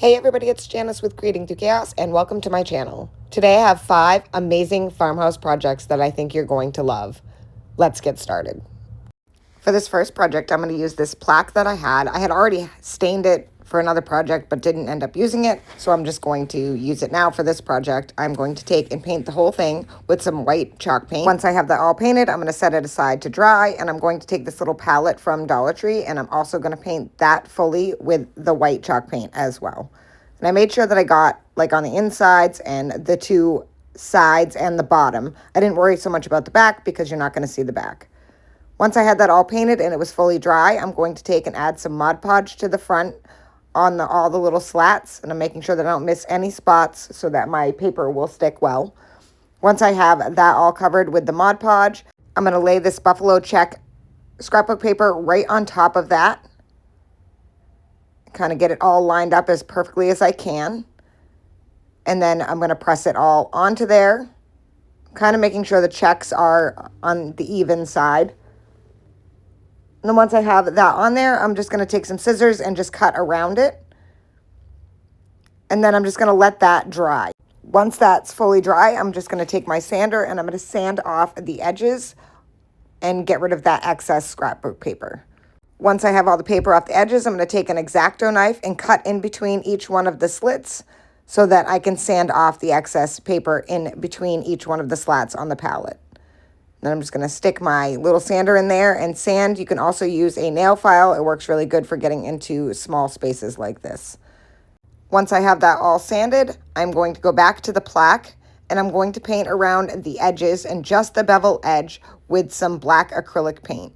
Hey everybody, it's Janice with Creating Through Chaos and welcome to my channel. Today I have 5 amazing farmhouse projects that I think you're going to love. Let's get started. For this first project, I'm going to use this plaque that I had. I had already stained it for another project but didn't end up using it, so I'm just going to use it now for this project. I'm going to take and paint the whole thing with some white chalk paint. Once I have that all painted, I'm going to set it aside to dry, and I'm going to take this little palette from Dollar Tree, and I'm also going to paint that fully with the white chalk paint as well. And I made sure that I got like on the insides and the 2 sides and the bottom. I didn't worry so much about the back because you're not going to see the back. Once I had that all painted and it was fully dry, I'm going to take and add some Mod Podge to the front on all the little slats, and I'm making sure that I don't miss any spots so that my paper will stick well. Once I have that all covered with the Mod Podge, I'm going to lay this buffalo check scrapbook paper right on top of that. Kind of get it all lined up as perfectly as I can. And then I'm going to press it all onto there, kind of making sure the checks are on the even side. And then once I have that on there, I'm just going to take some scissors and just cut around it. And then I'm just going to let that dry. Once that's fully dry, I'm just going to take my sander and I'm going to sand off the edges and get rid of that excess scrapbook paper. Once I have all the paper off the edges, I'm going to take an X-Acto knife and cut in between each one of the slits so that I can sand off the excess paper in between each one of the slats on the palette. Then I'm just going to stick my little sander in there and sand. You can also use a nail file. It works really good for getting into small spaces like this. Once I have that all sanded, I'm going to go back to the plaque and I'm going to paint around the edges and just the bevel edge with some black acrylic paint.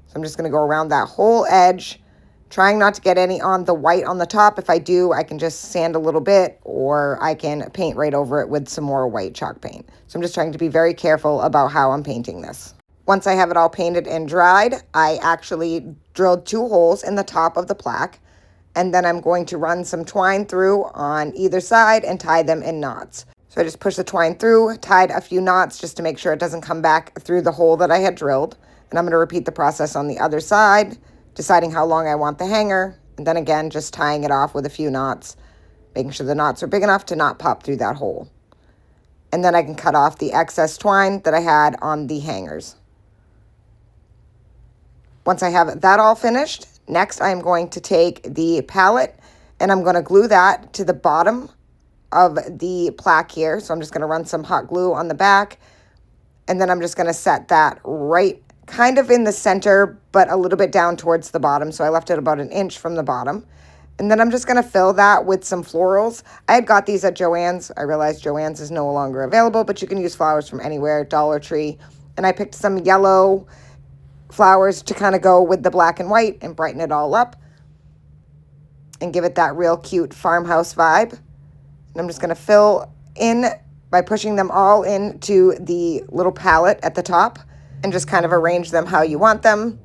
So I'm just going to go around that whole edge, trying not to get any on the white on the top. If I do, I can just sand a little bit, or I can paint right over it with some more white chalk paint. So I'm just trying to be very careful about how I'm painting this. Once I have it all painted and dried, I actually drilled 2 holes in the top of the plaque, and then I'm going to run some twine through on either side and tie them in knots. So I just pushed the twine through, tied a few knots just to make sure it doesn't come back through the hole that I had drilled. And I'm going to repeat the process on the other side, deciding how long I want the hanger, and then again, just tying it off with a few knots, making sure the knots are big enough to not pop through that hole. And then I can cut off the excess twine that I had on the hangers. Once I have that all finished, next I'm going to take the palette and I'm going to glue that to the bottom of the plaque here. So I'm just going to run some hot glue on the back, and then I'm just going to set that right kind of in the center, but a little bit down towards the bottom. So I left it about 1 inch from the bottom. And then I'm just going to fill that with some florals. I had got these at Joann's. I realized Joann's is no longer available, but you can use flowers from anywhere, Dollar Tree. And I picked some yellow flowers to kind of go with the black and white and brighten it all up and give it that real cute farmhouse vibe. And I'm just going to fill in by pushing them all into the little palette at the top, and just kind of arrange them how you want them.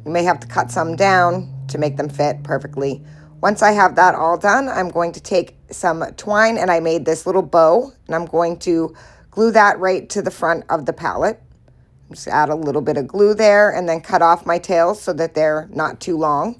You may have to cut some down to make them fit perfectly. Once I have that all done, I'm going to take some twine, and I made this little bow, and I'm going to glue that right to the front of the palette. Just add a little bit of glue there and then cut off my tails so that they're not too long.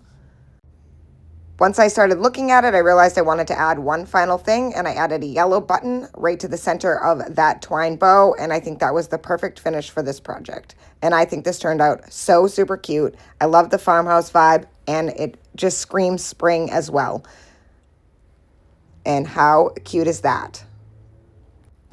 Once I started looking at it, I realized I wanted to add one final thing, and I added a yellow button right to the center of that twine bow, and I think that was the perfect finish for this project. And I think this turned out so super cute. I love the farmhouse vibe, and it just screams spring as well. And how cute is that?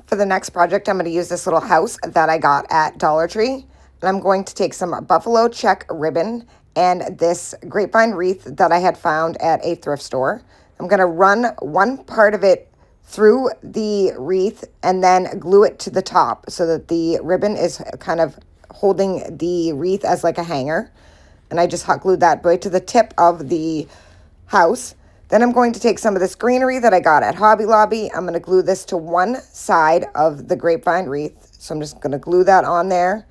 For the next project, I'm going to use this little house that I got at Dollar Tree, and I'm going to take some buffalo check ribbon and this grapevine wreath that I had found at a thrift store. I'm going to run one part of it through the wreath and then glue it to the top so that the ribbon is kind of holding the wreath as like a hanger. And I just hot glued that right to the tip of the house. Then I'm going to take some of this greenery that I got at Hobby Lobby. I'm going to glue this to one side of the grapevine wreath. So I'm just going to glue that on there,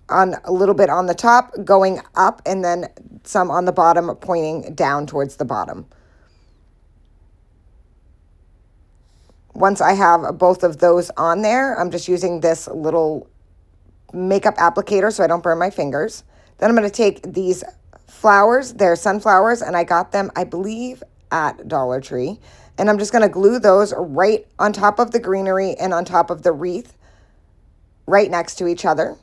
on a little bit on the top, going up, and then some on the bottom, pointing down towards the bottom. Once I have both of those on there, I'm just using this little makeup applicator so I don't burn my fingers. Then I'm going to take these flowers. They're sunflowers, and I got them, I believe, at Dollar Tree. And I'm just going to glue those right on top of the greenery and on top of the wreath, right next to each other.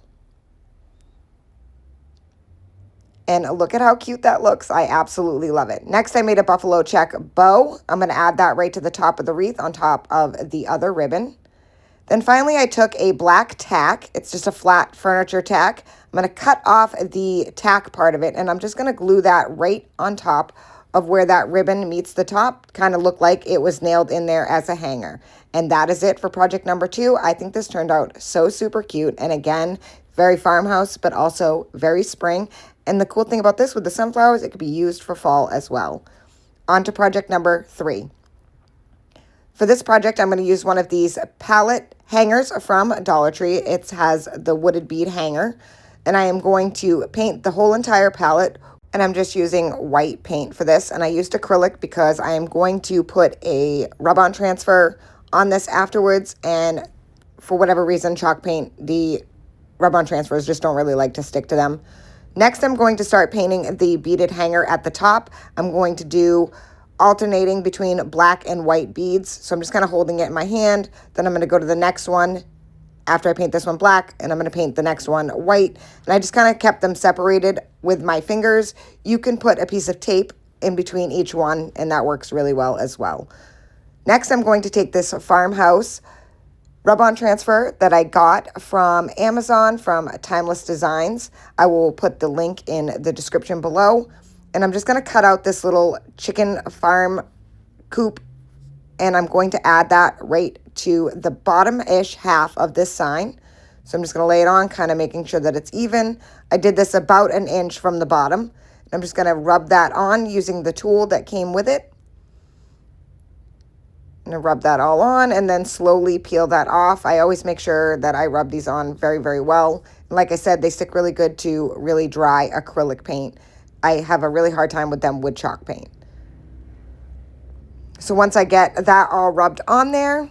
And look at how cute that looks. I absolutely love it. Next, I made a buffalo check bow. I'm going to add that right to the top of the wreath on top of the other ribbon. Then finally, I took a black tack. It's just a flat furniture tack. I'm going to cut off the tack part of it, and I'm just going to glue that right on top of where that ribbon meets the top. Kind of look like it was nailed in there as a hanger. And that is it for project number 2. I think this turned out so super cute. And again, very farmhouse, but also very spring. And the cool thing about this with the sunflowers, it could be used for fall as well. On to project number 3. For this project, I'm going to use one of these palette hangers from Dollar Tree. It has the wooded bead hanger. And I am going to paint the whole entire palette. And I'm just using white paint for this. And I used acrylic because I am going to put a rub-on transfer on this afterwards. And for whatever reason, chalk paint, the rub-on transfers just don't really like to stick to them. Next, I'm going to start painting the beaded hanger at the top. I'm going to do alternating between black and white beads. So I'm just kind of holding it in my hand. Then I'm going to go to the next one after I paint this one black, and I'm going to paint the next one white. And I just kind of kept them separated with my fingers. You can put a piece of tape in between each one, and that works really well as well. Next, I'm going to take this Farmhouse rub-on transfer that I got from Amazon from Timeless Designs. I will put the link in the description below. And I'm just going to cut out this little chicken farm coop, and I'm going to add that right to the bottom-ish half of this sign. So I'm just going to lay it on, kind of making sure that it's even. I did this about an inch from the bottom. I'm just going to rub that on using the tool that came with it. I'm going to rub that all on and then slowly peel that off. I always make sure that I rub these on very, very well. And like I said, they stick really good to really dry acrylic paint. I have a really hard time with them with chalk paint. So once I get that all rubbed on there,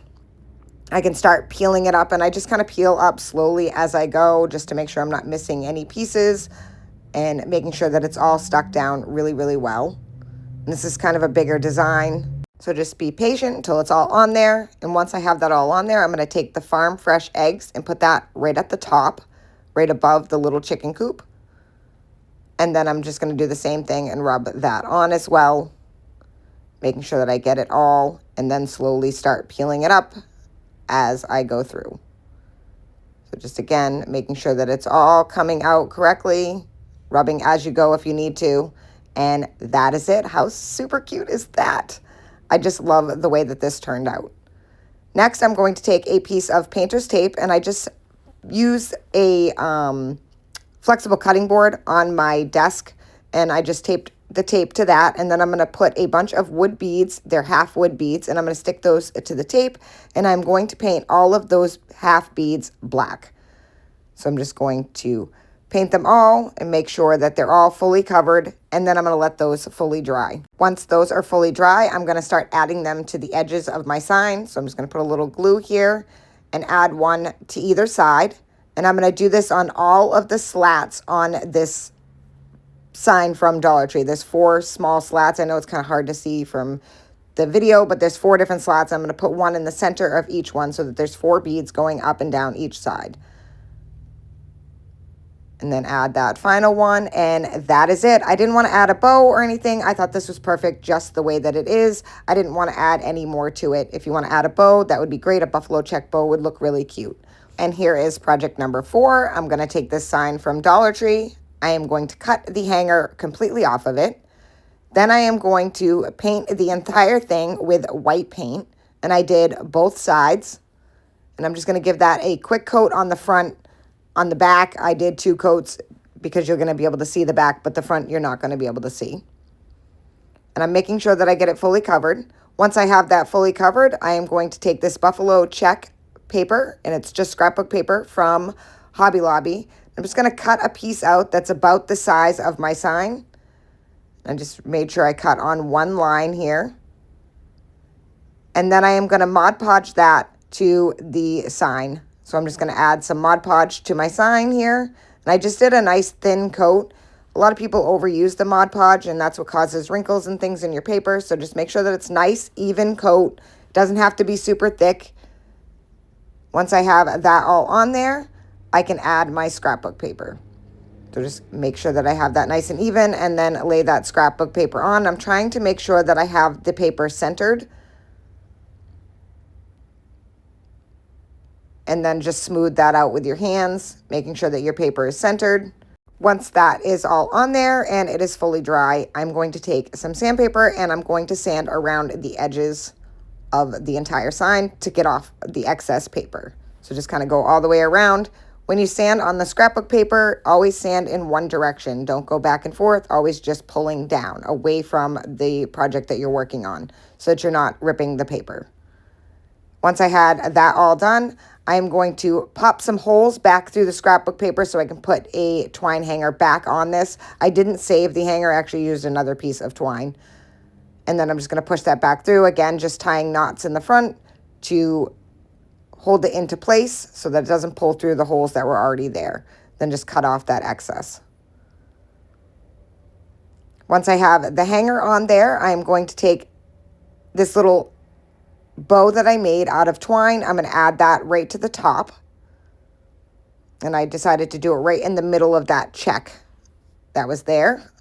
I can start peeling it up, and I just kind of peel up slowly as I go just to make sure I'm not missing any pieces and making sure that it's all stuck down really, really well. And this is kind of a bigger design. So just be patient until it's all on there. And once I have that all on there, I'm going to take the farm fresh eggs and put that right at the top, right above the little chicken coop. And then I'm just going to do the same thing and rub that on as well, making sure that I get it all, and then slowly start peeling it up as I go through. So just again, making sure that it's all coming out correctly, rubbing as you go if you need to. And that is it. How super cute is that? I just love the way that this turned out. Next, I'm going to take a piece of painter's tape, and I just use a flexible cutting board on my desk, and I just taped the tape to that, and then I'm going to put a bunch of wood beads. They're half wood beads, and I'm going to stick those to the tape, and I'm going to paint all of those half beads black. So I'm just going to paint them all and make sure that they're all fully covered, and then I'm going to let those fully dry. Once those are fully dry, I'm going to start adding them to the edges of my sign. So I'm just going to put a little glue here and add one to either side. And I'm going to do this on all of the slats on this sign from Dollar Tree. There's 4 small slats. I know it's kind of hard to see from the video, but there's 4 different slats. I'm going to put one in the center of each one so that there's 4 beads going up and down each side. And then add that final one, and that is it. I didn't want to add a bow or anything. I thought this was perfect just the way that it is. I didn't want to add any more to it. If you want to add a bow, that would be great. A buffalo check bow would look really cute. And here is project number 4. I'm going to take this sign from Dollar Tree. I am going to cut the hanger completely off of it. Then I am going to paint the entire thing with white paint. And I did both sides. And I'm just going to give that a quick coat on the front. On the back, I did 2 coats because you're going to be able to see the back, but the front you're not going to be able to see. And I'm making sure that I get it fully covered. Once I have that fully covered, I am going to take this buffalo check paper, and it's just scrapbook paper from Hobby Lobby. I'm just going to cut a piece out that's about the size of my sign. I just made sure I cut on one line here. And then I am going to Mod Podge that to the sign. So I'm just going to add some Mod Podge to my sign here. And I just did a nice thin coat. A A lot of people overuse the Mod Podge, and that's what causes wrinkles and things in your paper. So just make sure that it's nice, even coat. Doesn't have to be super thick. Once I have that all on there, I can add my scrapbook paper. So just make sure that I have that nice and even, and then lay that scrapbook paper on. I'm trying to make sure that I have the paper centered. And then just smooth that out with your hands, making sure that your paper is centered. Once that is all on there and it is fully dry, I'm going to take some sandpaper and I'm going to sand around the edges of the entire sign to get off the excess paper. So just kind of go all the way around. When you sand on the scrapbook paper, always sand in one direction. Don't go back and forth, always just pulling down away from the project that you're working on so that you're not ripping the paper. Once I had that all done, I'm going to pop some holes back through the scrapbook paper so I can put a twine hanger back on this. I didn't save the hanger, I actually used another piece of twine. And then I'm just going to push that back through, again, just tying knots in the front to hold it into place so that it doesn't pull through the holes that were already there. Then just cut off that excess. Once I have the hanger on there, I'm going to take this little bow that I made out of twine. I'm going to add that right to the top. And I decided to do it right in the middle of that check that was there.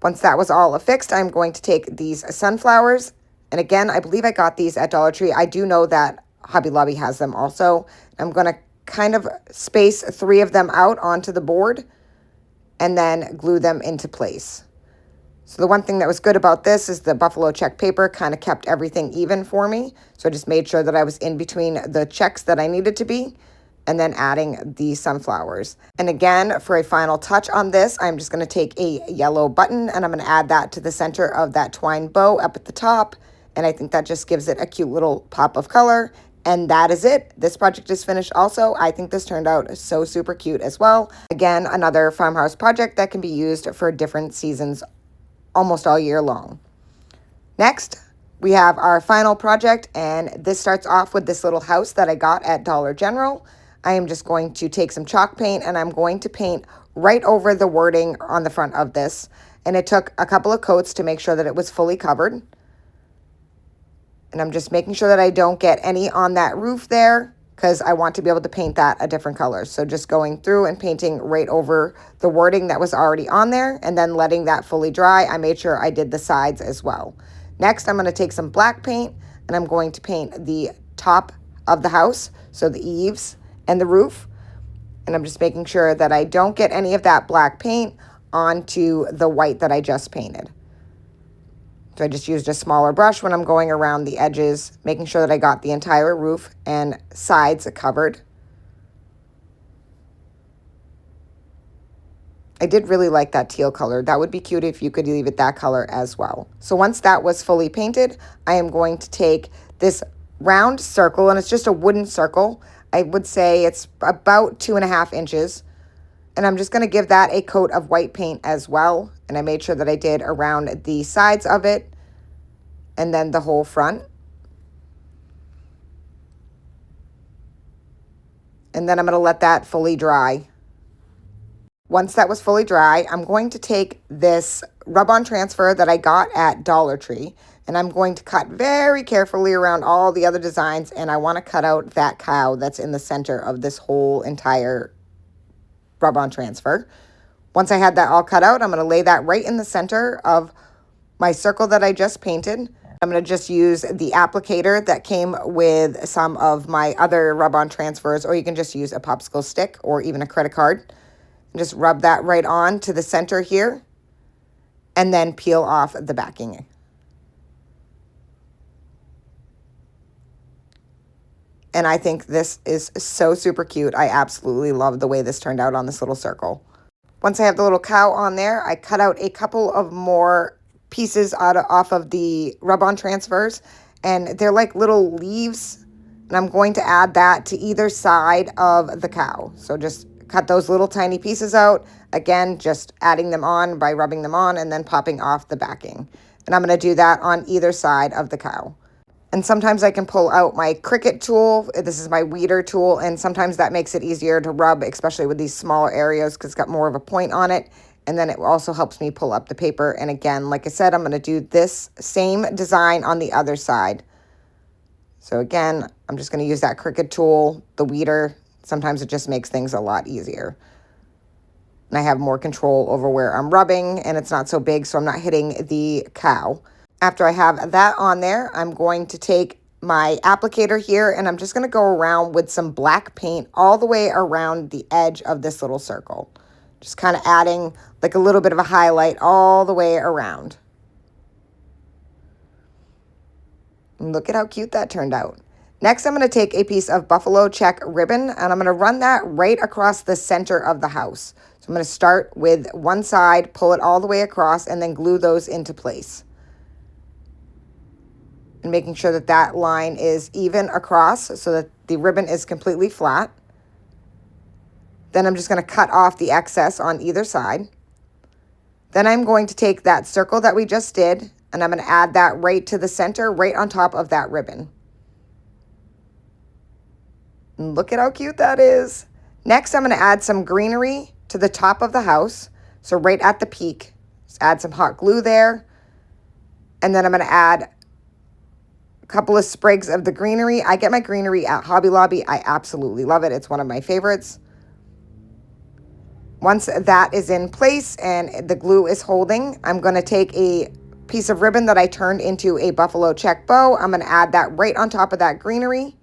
Once that was all affixed, I'm going to take these sunflowers. And again, I believe I got these at Dollar Tree. I do know that Hobby Lobby has them also. I'm going to kind of space 3 of them out onto the board and then glue them into place. So the one thing that was good about this is the buffalo check paper kind of kept everything even for me. So I just made sure that I was in between the checks that I needed to be, and then adding the sunflowers. And again, for a final touch on this, I'm just going to take a yellow button and I'm going to add that to the center of that twine bow up at the top. And I think that just gives it a cute little pop of color. And that is it. This project is finished also. I think this turned out so super cute as well. Again, another farmhouse project that can be used for different seasons almost all year long. Next, we have our final project, and this starts off with this little house that I got at Dollar General. I am just going to take some chalk paint and I'm going to paint right over the wording on the front of this. And it took a couple of coats to make sure that it was fully covered. And I'm just making sure that I don't get any on that roof there because I want to be able to paint that a different color. So just going through and painting right over the wording that was already on there and then letting that fully dry. I made sure I did the sides as well. Next, I'm going to take some black paint and I'm going to paint the top of the house, so the eaves and the roof. And I'm just making sure that I don't get any of that black paint onto the white that I just painted. So I just used a smaller brush when I'm going around the edges, making sure that I got the entire roof and sides covered. I did really like that teal color. That would be cute if you could leave it that color as well. So once that was fully painted, I am going to take this round circle, and it's just a wooden circle. I would say it's about 2.5 inches. And I'm just going to give that a coat of white paint as well. And I made sure that I did around the sides of it and then the whole front. And then I'm going to let that fully dry. Once that was fully dry, I'm going to take this rub-on transfer that I got at Dollar Tree, and I'm going to cut very carefully around all the other designs, and I want to cut out that cow that's in the center of this whole entire rub-on transfer. Once I had that all cut out, I'm going to lay that right in the center of my circle that I just painted. I'm going to just use the applicator that came with some of my other rub-on transfers, or you can just use a popsicle stick or even a credit card. And just rub that right on to the center here and then peel off the backing. And I think this is so super cute. I absolutely love the way this turned out on this little circle. Once I have the little cow on there, I cut out a couple of more pieces off of the rub-on transfers, and they're like little leaves, and I'm going to add that to either side of the cow. So just cut those little tiny pieces out. Again, just adding them on by rubbing them on and then popping off the backing. And I'm going to do that on either side of the cow. And sometimes I can pull out my Cricut tool. This is my weeder tool, and sometimes that makes it easier to rub, especially with these smaller areas because it's got more of a point on it. And then it also helps me pull up the paper. And again, like I said, I'm going to do this same design on the other side. So again, I'm just going to use that Cricut tool, the weeder. Sometimes it just makes things a lot easier. And I have more control over where I'm rubbing, and it's not so big, so I'm not hitting the cow. After I have that on there, I'm going to take my applicator here, and I'm just going to go around with some black paint all the way around the edge of this little circle. Just kind of adding like a little bit of a highlight all the way around. And look at how cute that turned out. Next, I'm going to take a piece of buffalo check ribbon, and I'm going to run that right across the center of the house. So I'm going to start with one side, pull it all the way across, and then glue those into place. And making sure that that line is even across so that the ribbon is completely flat. Then I'm just going to cut off the excess on either side. Then I'm going to take that circle that we just did, and I'm going to add that right to the center, right on top of that ribbon. And look at how cute that is. Next, I'm going to add some greenery to the top of the house. So right at the peak, just add some hot glue there. And then I'm going to add couple of sprigs of the greenery. I get my greenery at Hobby Lobby. I absolutely love it. It's one of my favorites. Once that is in place and the glue is holding, I'm going to take a piece of ribbon that I turned into a buffalo check bow. I'm going to add that right on top of that greenery.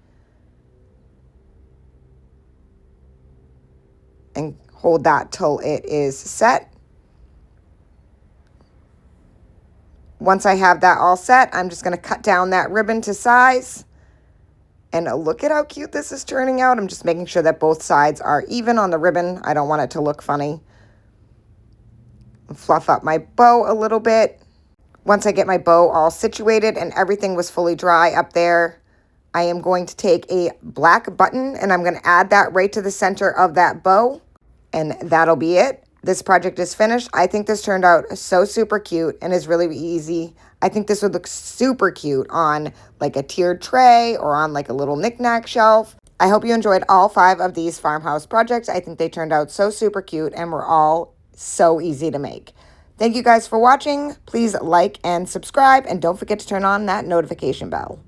And hold that till it is set. Once I have that all set, I'm just going to cut down that ribbon to size. And look at how cute this is turning out. I'm just making sure that both sides are even on the ribbon. I don't want it to look funny. Fluff up my bow a little bit. Once I get my bow all situated and everything was fully dry up there, I am going to take a black button and I'm going to add that right to the center of that bow. And that'll be it. This project is finished. I think this turned out so super cute and is really easy. I think this would look super cute on like a tiered tray or on like a little knickknack shelf. I hope you enjoyed all 5 of these farmhouse projects. I think they turned out so super cute and were all so easy to make. Thank you guys for watching. Please like and subscribe, and don't forget to turn on that notification bell.